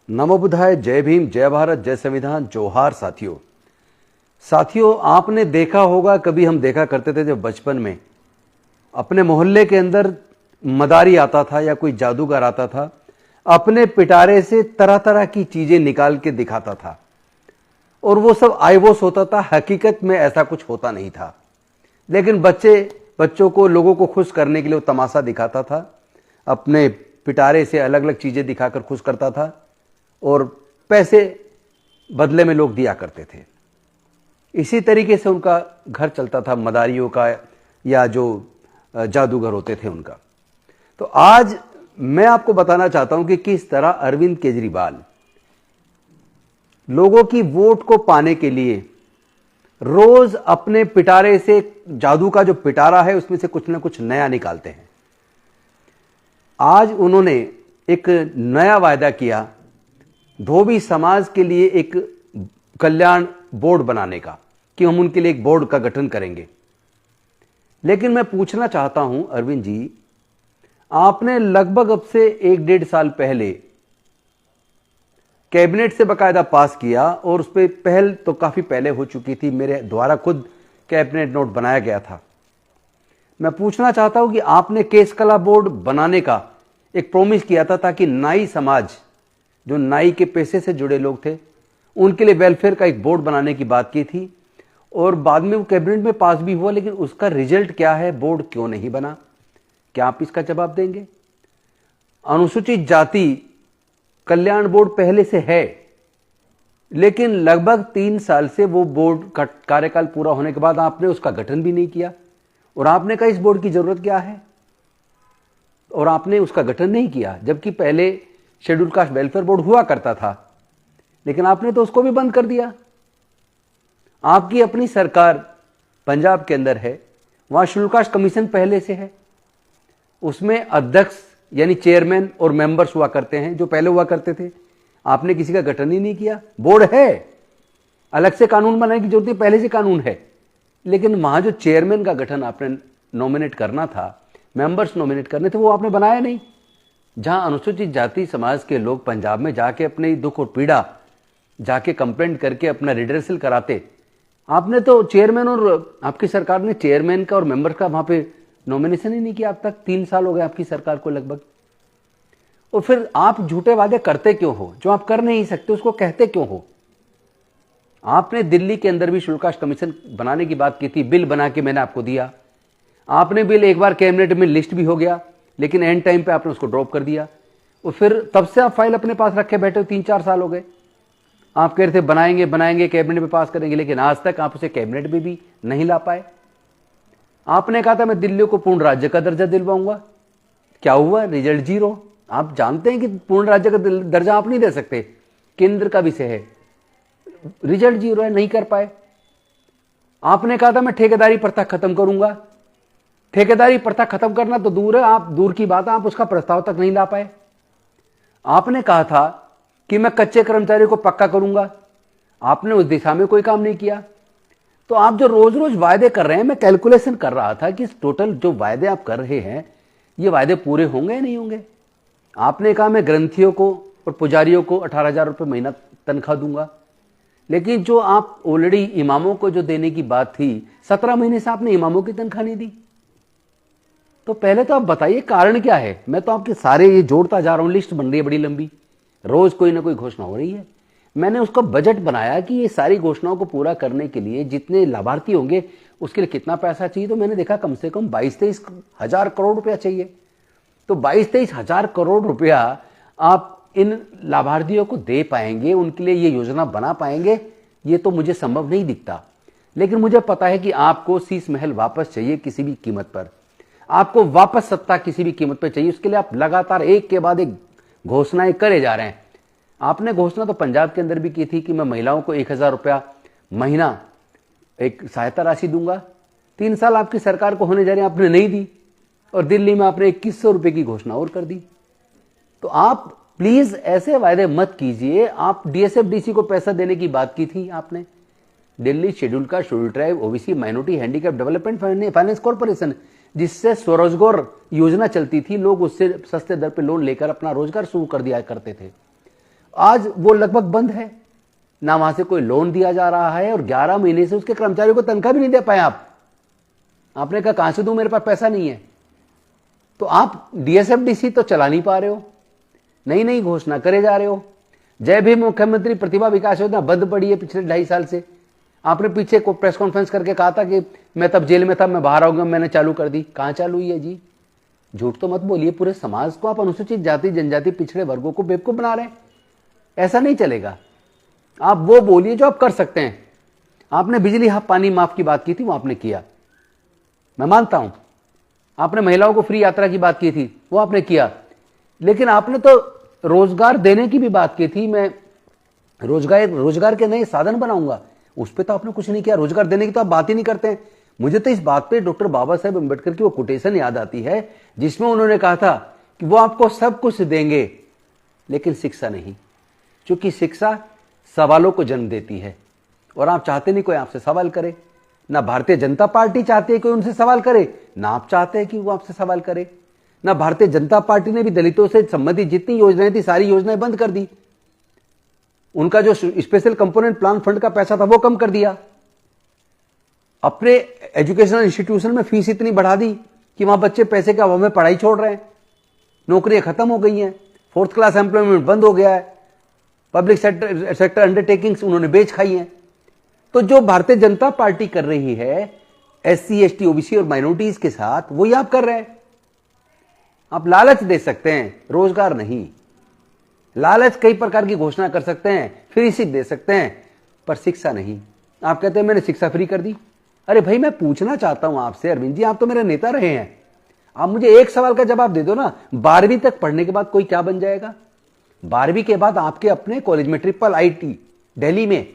नमो बुद्धाय, जय भीम, जय भारत, जय संविधान, जोहार साथियों। आपने देखा होगा, कभी हम देखा करते थे जब बचपन में अपने मोहल्ले के अंदर मदारी आता था या कोई जादूगर आता था, अपने पिटारे से तरह तरह की चीजें निकाल के दिखाता था और वो सब आईवोस होता था। हकीकत में ऐसा कुछ होता नहीं था, लेकिन बच्चों को, लोगों को खुश करने के लिए वो तमाशा दिखाता था, अपने पिटारे से अलग अलग चीजें दिखाकर खुश करता था और पैसे बदले में लोग दिया करते थे। इसी तरीके से उनका घर चलता था, मदारियों का या जो जादूगर होते थे उनका। तो आज मैं आपको बताना चाहता हूं कि किस तरह अरविंद केजरीवाल लोगों की वोट को पाने के लिए रोज अपने पिटारे से, जादू का जो पिटारा है उसमें से कुछ ना कुछ नया निकालते हैं। आज उन्होंने एक नया वायदा किया, धोबी समाज के लिए एक कल्याण बोर्ड बनाने का, कि हम उनके लिए एक बोर्ड का गठन करेंगे। लेकिन मैं पूछना चाहता हूं अरविंद जी, आपने लगभग अब से 1-1.5 साल पहले कैबिनेट से बकायदा पास किया और उस पर पहल तो काफी पहले हो चुकी थी, मेरे द्वारा खुद कैबिनेट नोट बनाया गया था। मैं पूछना चाहता हूं कि आपने केस कला बोर्ड बनाने का एक प्रॉमिस किया था, ताकि नाई समाज, जो नाई के पेशे से जुड़े लोग थे, उनके लिए वेलफेयर का एक बोर्ड बनाने की बात की थी और बाद में वो कैबिनेट में पास भी हुआ। लेकिन उसका रिजल्ट क्या है, बोर्ड क्यों नहीं बना, क्या आप इसका जवाब देंगे? अनुसूचित जाति कल्याण बोर्ड पहले से है, लेकिन लगभग 3 साल से वो बोर्ड का कार्यकाल पूरा होने के बाद आपने उसका गठन भी नहीं किया और आपने कहा इस बोर्ड की जरूरत क्या है, और आपने उसका गठन नहीं किया। जबकि पहले शेड्यूल कास्ट वेलफेयर बोर्ड हुआ करता था, लेकिन आपने तो उसको भी बंद कर दिया। आपकी अपनी सरकार पंजाब के अंदर है, वहां शेड्यूल कास्ट कमीशन पहले से है, उसमें अध्यक्ष यानी चेयरमैन और मेंबर्स हुआ करते हैं, जो पहले हुआ करते थे। आपने किसी का गठन ही नहीं किया। बोर्ड है, अलग से कानून बनाने की जरूरत नहीं, पहले से कानून है, लेकिन वहां जो चेयरमैन का गठन आपने नॉमिनेट करना था, मेंबर्स नॉमिनेट करने थे, वो आपने बनाया नहीं। जहां अनुसूचित जाति समाज के लोग पंजाब में जाके अपने दुख और पीड़ा जाके कंप्लेंट करके अपना रिड्रेसल कराते, आपने तो चेयरमैन, और आपकी सरकार ने चेयरमैन का और मेंबर का वहां पे नॉमिनेशन ही नहीं किया। अब तक 3 साल हो गए आपकी सरकार को लगभग। और फिर आप झूठे वादे करते क्यों हो? जो आप कर नहीं सकते उसको कहते क्यों हो? आपने दिल्ली के अंदर भी शेड्यूल कास्ट कमीशन बनाने की बात की थी, बिल बना के मैंने आपको दिया। आपने बिल एक बार कैबिनेट में लिस्ट भी हो गया, लेकिन एंड टाइम पे आपने उसको ड्रॉप कर दिया और फिर तब से आप फाइल अपने पास रखे बैठे हो। 3-4 साल हो गए। आप कह रहे थे बनाएंगे कैबिनेट में पास करेंगे, लेकिन आज तक आप उसे कैबिनेट में भी नहीं ला पाए। आपने कहा था मैं दिल्ली को पूर्ण राज्य का दर्जा दिलवाऊंगा, क्या हुआ? रिजल्ट 0। आप जानते हैं कि पूर्ण राज्य का दर्जा आप नहीं दे सकते, केंद्र का विषय है, रिजल्ट 0 है, नहीं कर पाए। आपने कहा था मैं ठेकेदारी प्रथा खत्म करूंगा, ठेकेदारी प्रथा खत्म करना तो दूर है, आप दूर की बात है, आप उसका प्रस्ताव तक नहीं ला पाए। आपने कहा था कि मैं कच्चे कर्मचारियों को पक्का करूंगा, आपने उस दिशा में कोई काम नहीं किया। तो आप जो रोज रोज वायदे कर रहे हैं, मैं कैलकुलेशन कर रहा था कि टोटल जो वायदे आप कर रहे हैं, ये वायदे पूरे होंगे या नहीं होंगे। आपने कहा मैं ग्रंथियों को और पुजारियों को 18,000 रुपये महीना तनख्वाह दूंगा, लेकिन जो आप ऑलरेडी इमामों को जो देने की बात थी, 17 महीने से आपने इमामों की तनख्वाह नहीं दी। तो पहले तो आप बताइए कारण क्या है। मैं तो आपके सारे ये जोड़ता जा रहा हूं, लिस्ट बन रही है बड़ी लंबी, रोज कोई ना कोई घोषणा हो रही है। मैंने उसका बजट बनाया कि ये सारी घोषणाओं को पूरा करने के लिए जितने लाभार्थी होंगे उसके लिए कितना पैसा चाहिए। तो मैंने देखा कम से कम 22-23 हजार करोड़ रुपया चाहिए। तो 22-23 हजार करोड़ रुपया आप इन लाभार्थियों को दे पाएंगे, उनके लिए ये योजना बना पाएंगे, ये तो मुझे संभव नहीं दिखता। लेकिन मुझे पता है कि आपको शीश महल वापस चाहिए किसी भी कीमत पर, आपको वापस सत्ता किसी भी कीमत पर चाहिए। उसके लिए आप लगातार एक के बाद एक घोषणाएं करे जा रहे हैं। आपने घोषणा तो पंजाब के अंदर भी की थी कि मैं महिलाओं को 1,000 रुपया महीना एक सहायता राशि दूंगा। 3 साल आपकी सरकार को होने जा रहे हैं, आपने नहीं दी, और दिल्ली में आपने 2,100 रुपए की घोषणा और कर दी। तो आप प्लीज ऐसे वायदे मत कीजिए। आप डीएसएफडीसी को पैसा देने की बात की थी आपने, Delhi schedule caste, schedule tribe, OBC, minority, handicap development finance corporation, जिससे स्वरोजगार योजना चलती थी, लोग उससे सस्ते दर पे लोन लेकर अपना रोजगार शुरू कर दिया करते थे। आज वो लगभग बंद है, ना वहां से कोई लोन दिया जा रहा है, और 11 महीने से उसके कर्मचारियों को तनख्वाह भी नहीं दे पाए आप। आपने कहा कहां से दूं, मेरे पास पैसा नहीं है। तो आप डीएसएफडीसी तो चला नहीं पा रहे हो, नई नई घोषणा करे जा रहे हो। जय भीम मुख्यमंत्री प्रतिभा विकास योजना बंद पड़ी है पिछले 2.5 साल से। आपने पीछे को प्रेस कॉन्फ्रेंस करके कहा था कि मैं तब जेल में था, मैं बाहर आऊंगा, मैंने चालू कर दी। कहां चालू हुई है जी? झूठ तो मत बोलिए। पूरे समाज को आप अनुसूचित जाति जनजाति पिछड़े वर्गों को बेवकूफ बना रहे हैं, ऐसा नहीं चलेगा। आप वो बोलिए जो आप कर सकते हैं। आपने बिजली पानी माफ की बात की थी, वो आपने किया, मैं मानता हूं। आपने महिलाओं को फ्री यात्रा की बात की थी, वो आपने किया। लेकिन आपने तो रोजगार देने की भी बात की थी, मैं रोजगार के नए साधन बनाऊंगा, उस पर तो आपने कुछ नहीं किया। रोजगार देने की तो आप बात ही नहीं करते हैं। मुझे तो इस बात पे डॉक्टर बाबा साहेब अम्बेडकर की वो कोटेशन याद आती है जिसमें उन्होंने कहा था कि वो आपको सब कुछ देंगे लेकिन शिक्षा नहीं, क्योंकि शिक्षा सवालों को जन्म देती है, और आप चाहते नहीं कोई आपसे सवाल करे। ना भारतीय जनता पार्टी चाहती है कोई उनसे सवाल करे, ना आप चाहते हैं कि वो आपसे सवाल करे। ना भारतीय जनता पार्टी ने भी दलितों से संबंधित जितनी योजनाएं थी सारी योजनाएं बंद कर दी। उनका जो स्पेशल कंपोनेंट प्लान फंड का पैसा था वो कम कर दिया। अपने एजुकेशनल इंस्टीट्यूशन में फीस इतनी बढ़ा दी कि वहां बच्चे पैसे के अभाव में पढ़ाई छोड़ रहे हैं। नौकरियां खत्म हो गई हैं, 4th क्लास एम्प्लॉयमेंट बंद हो गया है, पब्लिक सेक्टर अंडरटेकिंग्स उन्होंने बेच खाई हैं। तो जो भारतीय जनता पार्टी कर रही है SC ST OBC और माइनॉरिटीज के साथ, वही आप कर रहे हैं। आप लालच दे सकते हैं, रोजगार नहीं। लालच कई प्रकार की घोषणा कर सकते हैं, फ्री सीट दे सकते हैं, पर शिक्षा नहीं। आप कहते हैं मैंने शिक्षा फ्री कर दी। अरे भाई, मैं पूछना चाहता हूं आपसे, अरविंद जी, आप तो मेरे नेता रहे हैं, आप मुझे एक सवाल का जवाब दे दो ना। 12वीं तक पढ़ने के बाद कोई क्या बन जाएगा? 12वीं के बाद आपके अपने कॉलेज में IIIT दिल्ली में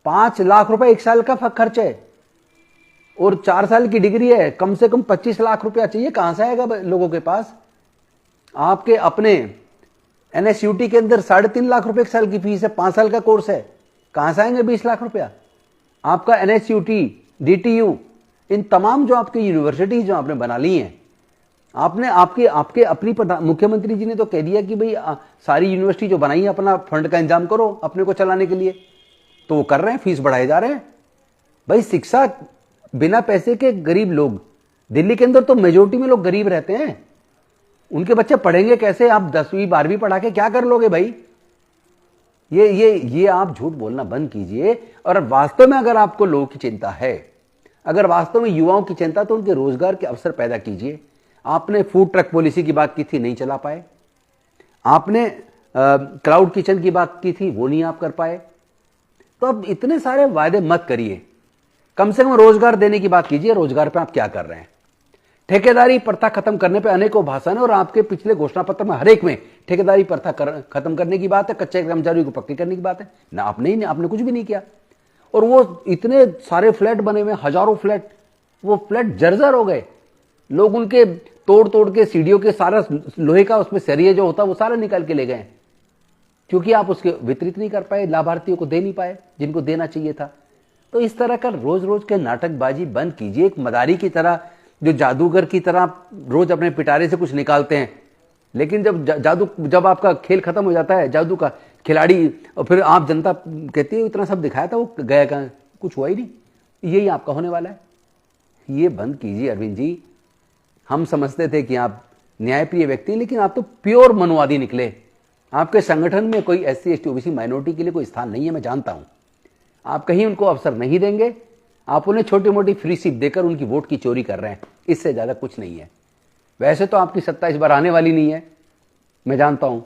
5 लाख रुपए 1 साल का खर्च है, और 4 साल की डिग्री है, कम से कम 25 लाख रुपया चाहिए। कहां से आएगा लोगों के पास? आपके अपने NSUT के अंदर 3.5 लाख रुपए 1 साल की फीस है, 5 साल का कोर्स है, कहां से आएंगे 20 लाख रुपया? आपका NSUT, DTU, इन तमाम जो आपकी यूनिवर्सिटी जो आपने बना ली हैं, आपने आपके अपनी मुख्यमंत्री जी ने तो कह दिया कि भाई सारी यूनिवर्सिटी जो बनाई है अपना फंड का इंतजाम करो अपने को चलाने के लिए, तो वो कर रहे हैं, फीस बढ़ाए जा रहे हैं। भाई शिक्षा, बिना पैसे के गरीब लोग, दिल्ली के अंदर तो मेजोरिटी में लोग गरीब रहते हैं, उनके बच्चे पढ़ेंगे कैसे? आप 10वीं 12वीं पढ़ा के क्या कर लोगे भाई? ये आप झूठ बोलना बंद कीजिए। और वास्तव में अगर आपको लोगों की चिंता है, अगर वास्तव में युवाओं की चिंता, तो उनके रोजगार के अवसर पैदा कीजिए। आपने फूड ट्रक पॉलिसी की बात की थी, नहीं चला पाए। आपने क्लाउड किचन की बात की थी, वो नहीं आप कर पाए। तो अब इतने सारे वायदे मत करिए, कम से कम रोजगार देने की बात कीजिए। रोजगार पे आप क्या कर रहे हैं? ठेकेदारी प्रथा खत्म करने पे अनेकों भाषण है, और आपके पिछले घोषणा पत्र में हर एक में ठेकेदारी प्रथा खत्म करने की बात है, कच्चे कर्मचारियों को पक्की करने की बात है। ना आपने कुछ भी नहीं किया। और वो इतने सारे फ्लैट बने हुए, हजारों फ्लैट, वो फ्लैट जर्जर हो गए। लोग उनके तोड़ तोड़ के सीढ़ियों के सारा लोहे का उसमें सरिये जो होता वो सारा निकाल के ले गए, क्योंकि आप उसके वितरित नहीं कर पाए, लाभार्थियों को दे नहीं पाए जिनको देना चाहिए था। तो इस तरह का रोज रोज के नाटकबाजी बंद कीजिए। एक मदारी की तरह, जो जादूगर की तरह रोज अपने पिटारे से कुछ निकालते हैं, लेकिन जब आपका खेल खत्म हो जाता है, जादू का खिलाड़ी, और फिर आप जनता कहती है इतना सब दिखाया था, वो गया कहां? कुछ हुआ ही नहीं। यही आपका होने वाला है। ये बंद कीजिए अरविंद जी। हम समझते थे कि आप न्यायप्रिय व्यक्ति हैं, लेकिन आप तो प्योर मनुवादी निकले। आपके संगठन में कोई SC ST OBC माइनॉरिटी के लिए कोई स्थान नहीं है, मैं जानता हूं। आप कहीं उनको अवसर नहीं देंगे, आप उन्हें छोटी मोटी फ्री सीट देकर उनकी वोट की चोरी कर रहे हैं, इससे ज्यादा कुछ नहीं है। वैसे तो आपकी सत्ता इस बार आने वाली नहीं है, मैं जानता हूं,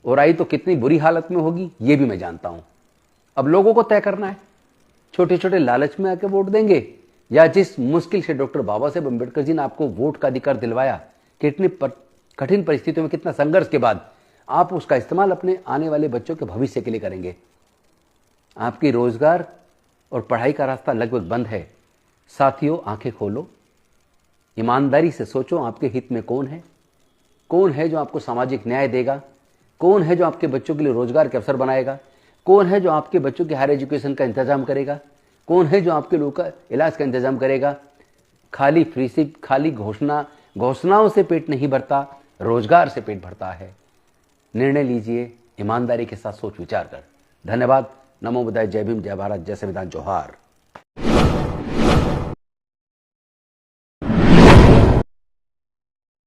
और आई तो कितनी बुरी हालत में होगी ये भी मैं जानता हूं। अब लोगों को तय करना है, छोटे छोटे लालच में आके वोट देंगे, या जिस मुश्किल से डॉक्टर बाबा साहेब अम्बेडकर जी ने आपको वोट का अधिकार दिलवाया, कितनी कठिन परिस्थितियों में, कितना संघर्ष के बाद, आप उसका इस्तेमाल अपने आने वाले बच्चों के भविष्य के लिए करेंगे। आपकी रोजगार और पढ़ाई का रास्ता लगभग बंद है। साथियों, आंखें खोलो, ईमानदारी से सोचो, आपके हित में कौन है जो आपको सामाजिक न्याय देगा, कौन है जो आपके बच्चों के लिए रोजगार के अवसर बनाएगा, कौन है जो आपके बच्चों के हायर एजुकेशन का इंतजाम करेगा, कौन है जो आपके लोगों का इलाज का इंतजाम करेगा। खाली फ्री सीट, खाली घोषणाओं से पेट नहीं भरता, रोजगार से पेट भरता है। निर्णय लीजिए ईमानदारी के साथ सोच विचार कर। धन्यवाद। नमो बुद्धाय। जय भीम, जय भारत, जय संविधान, जोहार।